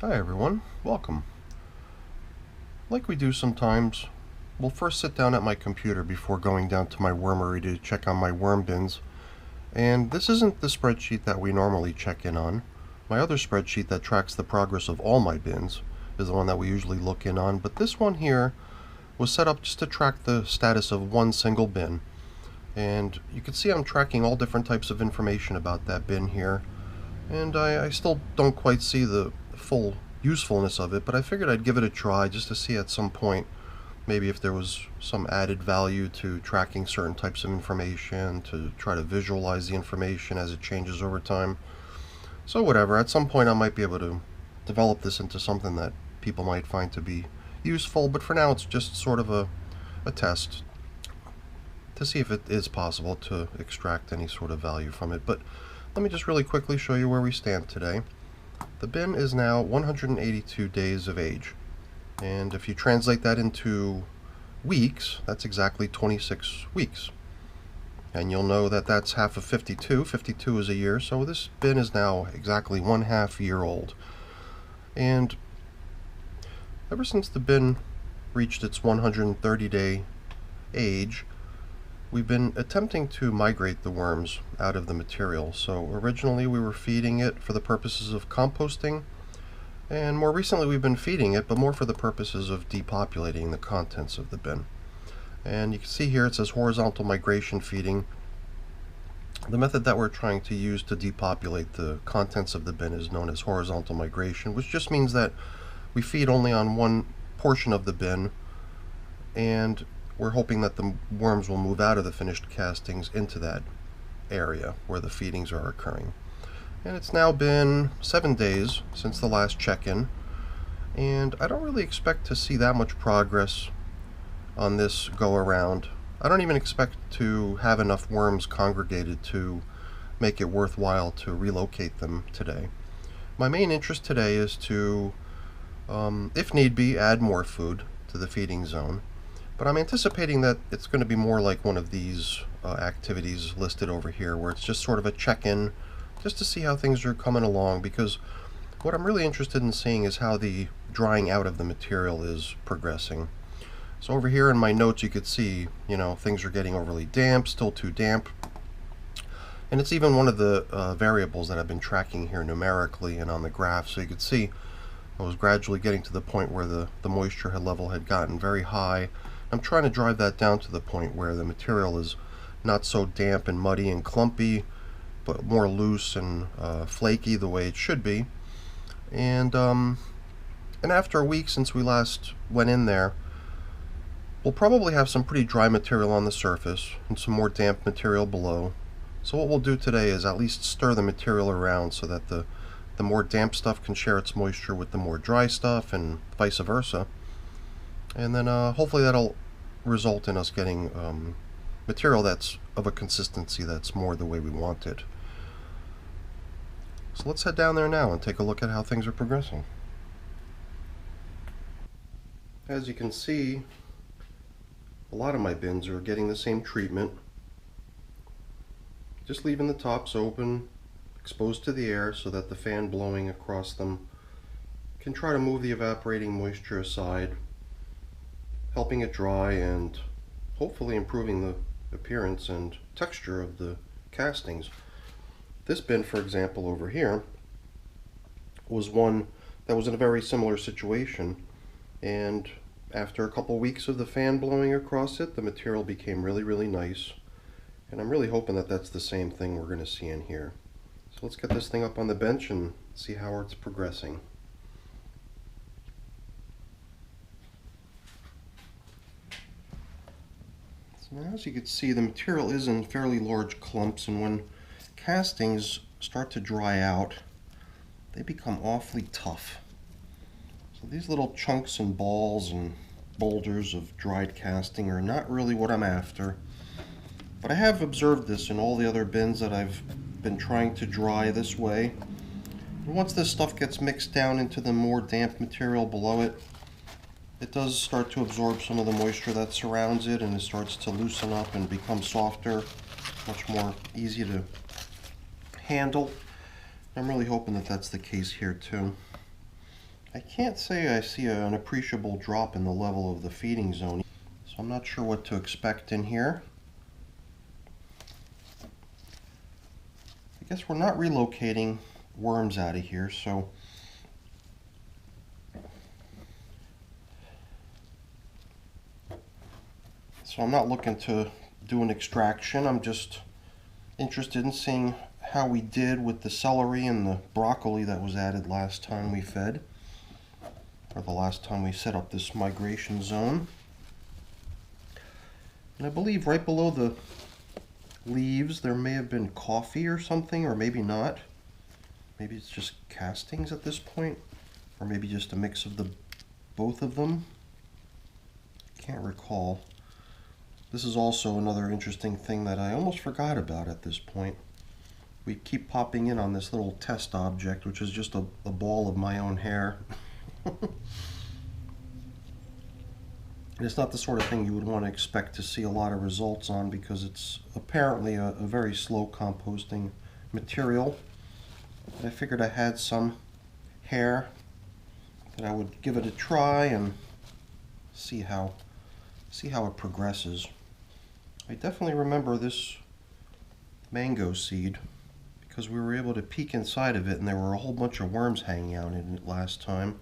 Hi everyone, welcome. Like we do sometimes, we'll first sit down at my computer before going down to my wormery to check on my worm bins. And this isn't the spreadsheet that we normally check in on. My other spreadsheet that tracks the progress of all my bins is the one that we usually look in on, but this one here was set up just to track the status of one single bin. And you can see I'm tracking all different types of information about that bin here. And I still don't quite see the full usefulness of it, but I figured I'd give it a try just to see at some point maybe if there was some added value to tracking certain types of information, to try to visualize the information as it changes over time. So whatever, at some point I might be able to develop this into something that people might find to be useful, but for now it's just sort of a test to see if it is possible to extract any sort of value from it. But let me just really quickly show you where we stand today. The bin is now 182 days of age, and if you translate that into weeks, that's exactly 26 weeks. And you'll know that that's half of 52. 52 is a year, so this bin is now exactly 1/2 year old. And ever since the bin reached its 130-day age, we've been attempting to migrate the worms out of the material. So originally we were feeding it for the purposes of composting, and more recently we've been feeding it, but more for the purposes of depopulating the contents of the bin. And you can see here it says horizontal migration feeding. The method that we're trying to use to depopulate the contents of the bin is known as horizontal migration, which just means that we feed only on one portion of the bin, and we're hoping that the worms will move out of the finished castings into that area where the feedings are occurring. And it's now been 7 days since the last check-in, and I don't really expect to see that much progress on this go around. I don't even expect to have enough worms congregated to make it worthwhile to relocate them today. My main interest today is to, if need be, add more food to the feeding zone. But I'm anticipating that it's going to be more like one of these activities listed over here, where it's just sort of a check-in, just to see how things are coming along, because what I'm really interested in seeing is how the drying out of the material is progressing. So over here in my notes you could see, things are getting overly damp, still too damp. And it's even one of the variables that I've been tracking here numerically and on the graph, so you could see I was gradually getting to the point where the moisture level had gotten very high. I'm trying to drive that down to the point where the material is not so damp and muddy and clumpy, but more loose and flaky the way it should be. And after a week since we last went in there, we'll probably have some pretty dry material on the surface and some more damp material below. So what we'll do today is at least stir the material around so that the more damp stuff can share its moisture with the more dry stuff, and vice versa. And then hopefully that'll result in us getting material that's of a consistency that's more the way we want it. So let's head down there now and take a look at how things are progressing. As you can see, a lot of my bins are getting the same treatment. Just leaving the tops open, exposed to the air, so that the fan blowing across them can try to move the evaporating moisture aside, helping it dry and hopefully improving the appearance and texture of the castings. This bin, for example, over here was one that was in a very similar situation, and after a couple weeks of the fan blowing across it, the material became really nice, and I'm really hoping that that's the same thing we're going to see in here. So let's get this thing up on the bench and see how it's progressing. Now, as you can see, the material is in fairly large clumps, and when castings start to dry out, they become awfully tough. So these little chunks and balls and boulders of dried casting are not really what I'm after. But I have observed this in all the other bins that I've been trying to dry this way. And once this stuff gets mixed down into the more damp material below it, it does start to absorb some of the moisture that surrounds it, and it starts to loosen up and become softer, much more easy to handle. I'm really hoping that that's the case here too. I can't say I see an appreciable drop in the level of the feeding zone, so I'm not sure what to expect in here. I guess we're not relocating worms out of here, so I'm not looking to do an extraction. I'm just interested in seeing how we did with the celery and the broccoli that was added last time we fed, or the last time we set up this migration zone. And I believe right below the leaves there may have been coffee or something, or maybe not. Maybe it's just castings at this point, or maybe just a mix of the both of them. Can't recall. This is also another interesting thing that I almost forgot about at this point. We keep popping in on this little test object, which is just a ball of my own hair. And it's not the sort of thing you would want to expect to see a lot of results on, because it's apparently a very slow composting material. I figured I had some hair that I would give it a try and see how it progresses. I definitely remember this mango seed because we were able to peek inside of it and there were a whole bunch of worms hanging out in it last time.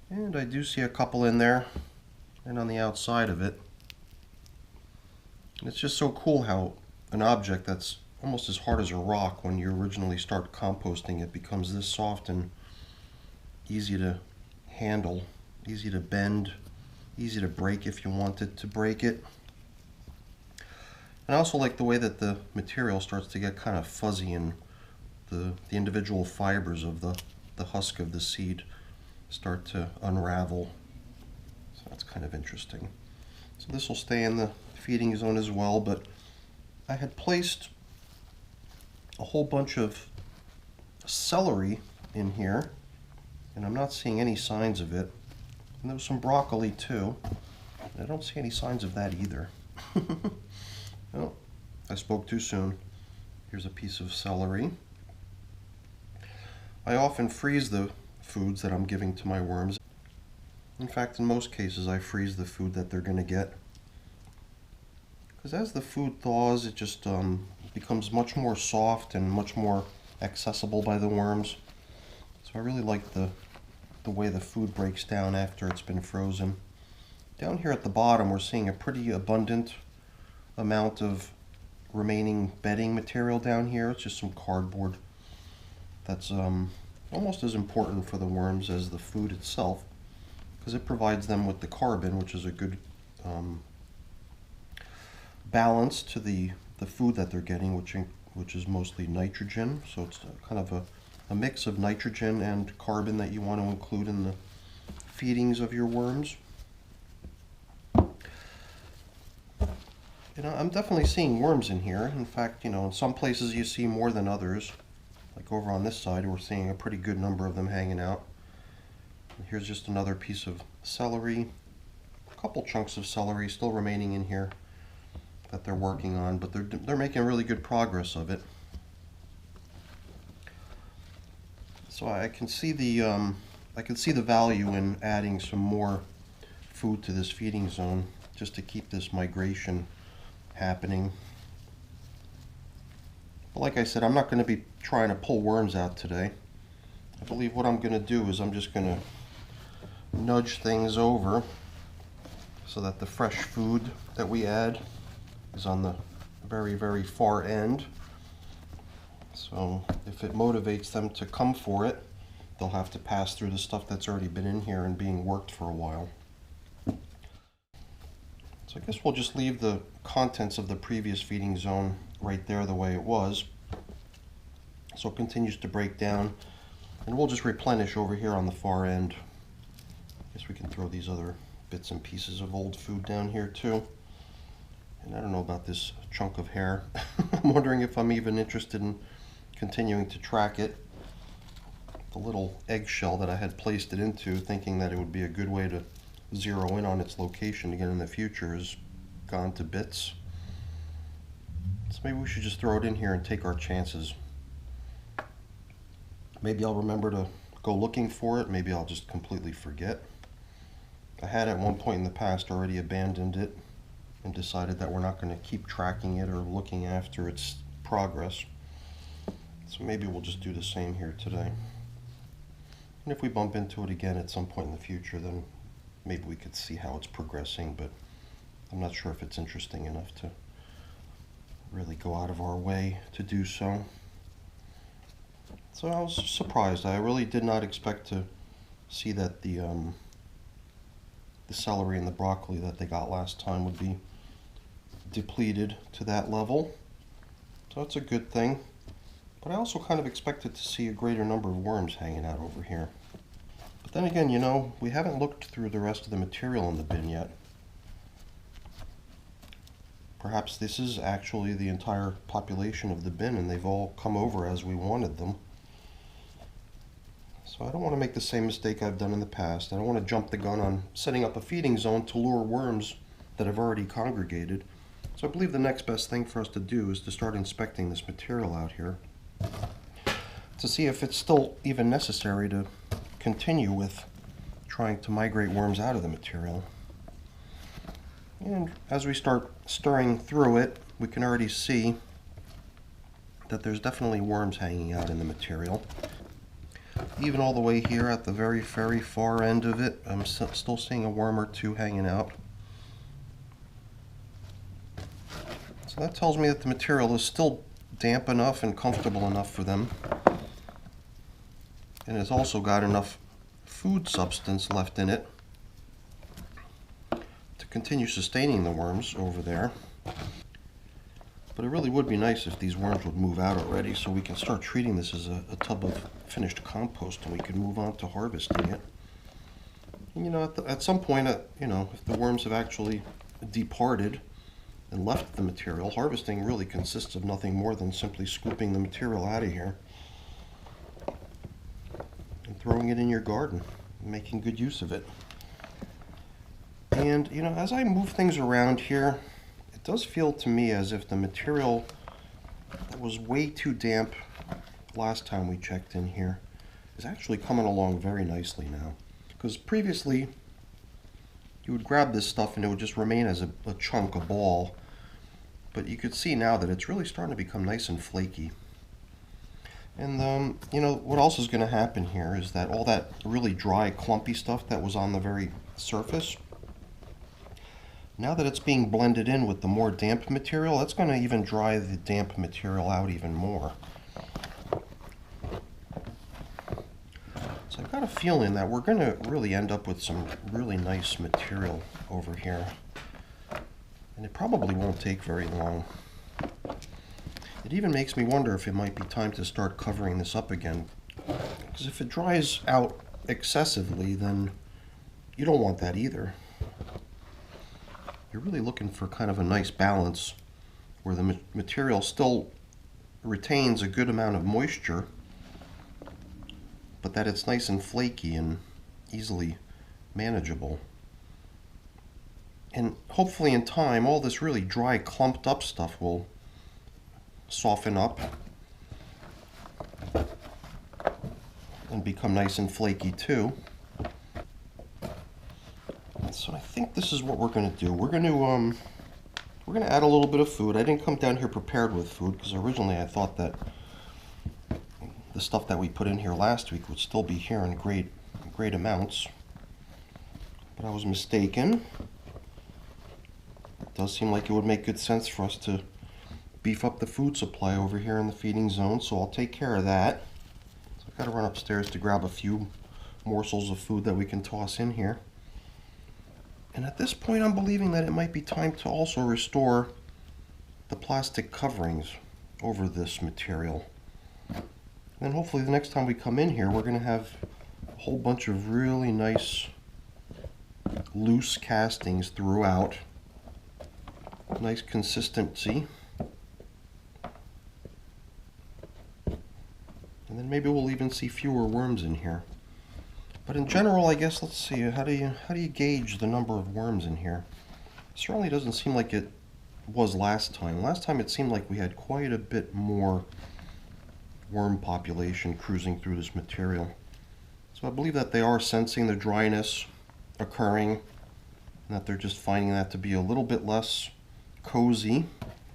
And I do see a couple in there and on the outside of it. And it's just so cool how an object that's almost as hard as a rock when you originally start composting it becomes this soft and easy to handle, easy to bend, easy to break if you wanted to break it. And I also like the way that the material starts to get kind of fuzzy and the individual fibers of the husk of the seed start to unravel. So that's kind of interesting. So this will stay in the feeding zone as well, but I had placed a whole bunch of celery in here, and I'm not seeing any signs of it. And there was some broccoli too. I don't see any signs of that either. Oh, I spoke too soon. Here's a piece of celery. I often freeze the foods that I'm giving to my worms. In fact, in most cases, I freeze the food that they're going to get. Because as the food thaws, it just becomes much more soft and much more accessible by the worms. So I really like the way the food breaks down after it's been frozen. Down here at the bottom, we're seeing a pretty abundant amount of remaining bedding material down here. It's just some cardboard that's almost as important for the worms as the food itself, because it provides them with the carbon, which is a good balance to the food that they're getting, which is mostly nitrogen. So it's kind of a mix of nitrogen and carbon that you want to include in the feedings of your worms. You know, I'm definitely seeing worms in here. In fact, you know, in some places you see more than others. Like over on this side, we're seeing a pretty good number of them hanging out. And here's just another piece of celery. A couple chunks of celery still remaining in here that they're working on, but they're making really good progress of it. So I can see the value in adding some more food to this feeding zone just to keep this migration happening. But like I said, I'm not going to be trying to pull worms out today. I believe what I'm going to do is I'm just going to nudge things over so that the fresh food that we add is on the very, very far end. So if it motivates them to come for it, they'll have to pass through the stuff that's already been in here and being worked for a while. So I guess we'll just leave the contents of the previous feeding zone right there the way it was. So it continues to break down, and we'll just replenish over here on the far end. I guess we can throw these other bits and pieces of old food down here too. And I don't know about this chunk of hair. I'm wondering if I'm even interested in continuing to track it. The little eggshell that I had placed it into, thinking that it would be a good way to zero in on its location again in the future, is gone to bits. So maybe we should just throw it in here and take our chances. Maybe I'll remember to go looking for it. Maybe I'll just completely forget. I had at one point in the past already abandoned it and decided that we're not going to keep tracking it or looking after its progress. So maybe we'll just do the same here today. And if we bump into it again at some point in the future, then maybe we could see how it's progressing, but I'm not sure if it's interesting enough to really go out of our way to do so. So I was surprised. I really did not expect to see that the celery and the broccoli that they got last time would be depleted to that level. So that's a good thing. But I also kind of expected to see a greater number of worms hanging out over here. But then again, you know, we haven't looked through the rest of the material in the bin yet. Perhaps this is actually the entire population of the bin and they've all come over as we wanted them. So I don't want to make the same mistake I've done in the past. I don't want to jump the gun on setting up a feeding zone to lure worms that have already congregated. So I believe the next best thing for us to do is to start inspecting this material out here to see if it's still even necessary to continue with trying to migrate worms out of the material. And as we start stirring through it, we can already see that there's definitely worms hanging out in the material. Even all the way here at the very far end of it, I'm still seeing a worm or two hanging out. So that tells me that the material is still damp enough and comfortable enough for them. And it's also got enough food substance left in it to continue sustaining the worms over there. But it really would be nice if these worms would move out already so we can start treating this as a tub of finished compost and we can move on to harvesting it. And, you know, at some point, you know, if the worms have actually departed and left the material, harvesting really consists of nothing more than simply scooping the material out of here and throwing it in your garden and making good use of it. And, you know, as I move things around here, it does feel to me as if the material that was way too damp last time we checked in here is actually coming along very nicely now. Because previously, you would grab this stuff and it would just remain as a chunk, a ball. But you could see now that it's really starting to become nice and flaky. And, you know, what else is going to happen here is that all that really dry, clumpy stuff that was on the very surface, now that it's being blended in with the more damp material, that's going to even dry the damp material out even more. So I've got a feeling that we're going to really end up with some really nice material over here. And it probably won't take very long. It even makes me wonder if it might be time to start covering this up again. Because if it dries out excessively, then you don't want that either. You're really looking for kind of a nice balance where the material still retains a good amount of moisture, but that it's nice and flaky and easily manageable. And hopefully in time, all this really dry, clumped up stuff will soften up and become nice and flaky too. So I think this is what we're going to do. We're going to add a little bit of food. I didn't come down here prepared with food because originally I thought that the stuff that we put in here last week would still be here in great amounts. But I was mistaken. It does seem like it would make good sense for us to beef up the food supply over here in the feeding zone, so I'll take care of that. So I've got to run upstairs to grab a few morsels of food that we can toss in here. And at this point, I'm believing that it might be time to also restore the plastic coverings over this material. And then hopefully the next time we come in here, we're going to have a whole bunch of really nice loose castings throughout. Nice consistency. And then maybe we'll even see fewer worms in here. But in general, I guess, let's see, how do you gauge the number of worms in here? It certainly doesn't seem like it was last time. Last time it seemed like we had quite a bit more worm population cruising through this material. So I believe that they are sensing the dryness occurring, and that they're just finding that to be a little bit less cozy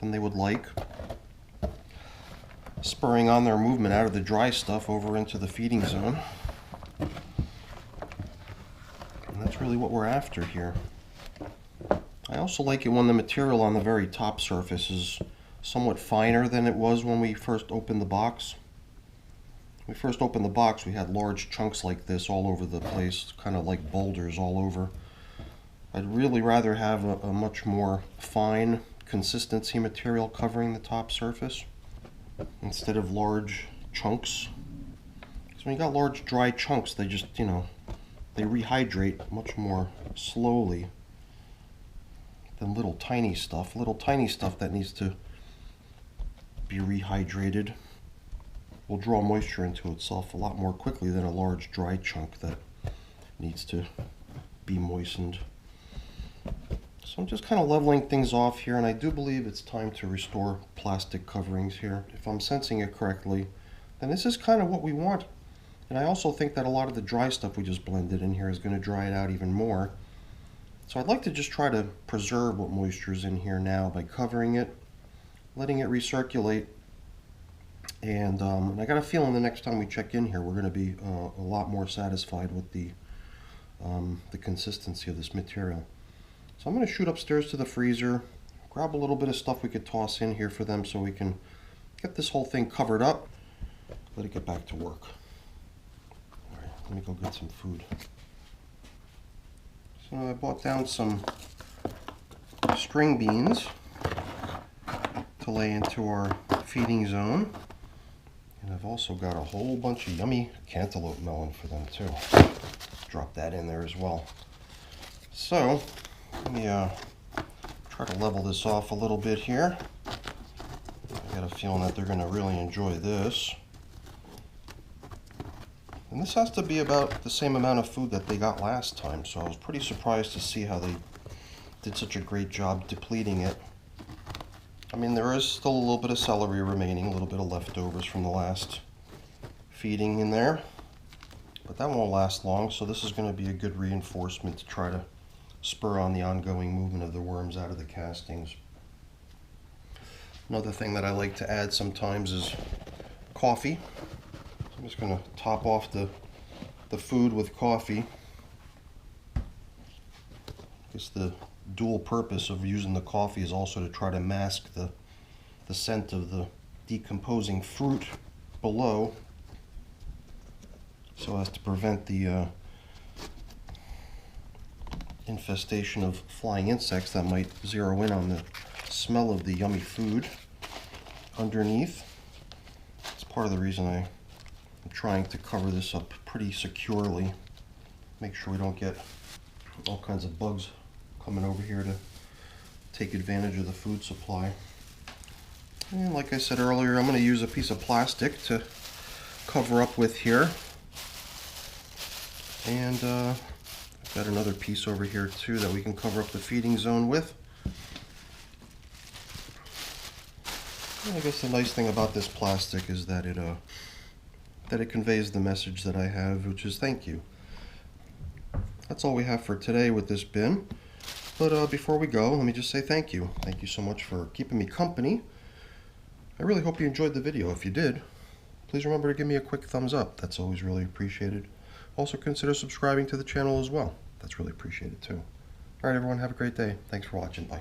than they would like, spurring on their movement out of the dry stuff over into the feeding zone. And that's really what we're after here. I also like it when the material on the very top surface is somewhat finer than it was when we first opened the box. When we first opened the box, we had large chunks like this all over the place, kind of like boulders all over. I'd really rather have a much more fine consistency material covering the top surface instead of large chunks. So when you got large dry chunks, they just, they rehydrate much more slowly than little tiny stuff. Little tiny stuff that needs to be rehydrated will draw moisture into itself a lot more quickly than a large dry chunk that needs to be moistened. So I'm just kind of leveling things off here, and I do believe it's time to restore plastic coverings here. If I'm sensing it correctly, then this is kind of what we want. And I also think that a lot of the dry stuff we just blended in here is going to dry it out even more. So I'd like to just try to preserve what moisture is in here now by covering it, letting it recirculate, and I got a feeling the next time we check in here we're going to be a lot more satisfied with the consistency of this material. So I'm going to shoot upstairs to the freezer, grab a little bit of stuff we could toss in here for them so we can get this whole thing covered up, let it get back to work. All right, let me go get some food. So I bought down some string beans to lay into our feeding zone. And I've also got a whole bunch of yummy cantaloupe melon for them too. Drop that in there as well. So let me try to level this off a little bit here. I got a feeling that they're going to really enjoy this. And this has to be about the same amount of food that they got last time, so I was pretty surprised to see how they did such a great job depleting it. I mean, there is still a little bit of celery remaining, a little bit of leftovers from the last feeding in there, but that won't last long, so this is going to be a good reinforcement to try to spur on the ongoing movement of the worms out of the castings. Another thing that I like to add sometimes is coffee. I'm just going to top off the food with coffee. I guess the dual purpose of using the coffee is also to try to mask the scent of the decomposing fruit below, so as to prevent the infestation of flying insects that might zero in on the smell of the yummy food underneath. It's part of the reason I'm trying to cover this up pretty securely. Make sure we don't get all kinds of bugs coming over here to take advantage of the food supply. And like I said earlier, I'm going to use a piece of plastic to cover up with here. And I've got another piece over here too that we can cover up the feeding zone with. And I guess the nice thing about this plastic is that it conveys the message that I have, which is thank you. That's all we have for today with this bin. But before we go, let me just say thank you. Thank you so much for keeping me company. I really hope you enjoyed the video. If you did, please remember to give me a quick thumbs up. That's always really appreciated. Also consider subscribing to the channel as well. That's really appreciated too. Alright everyone, have a great day. Thanks for watching. Bye.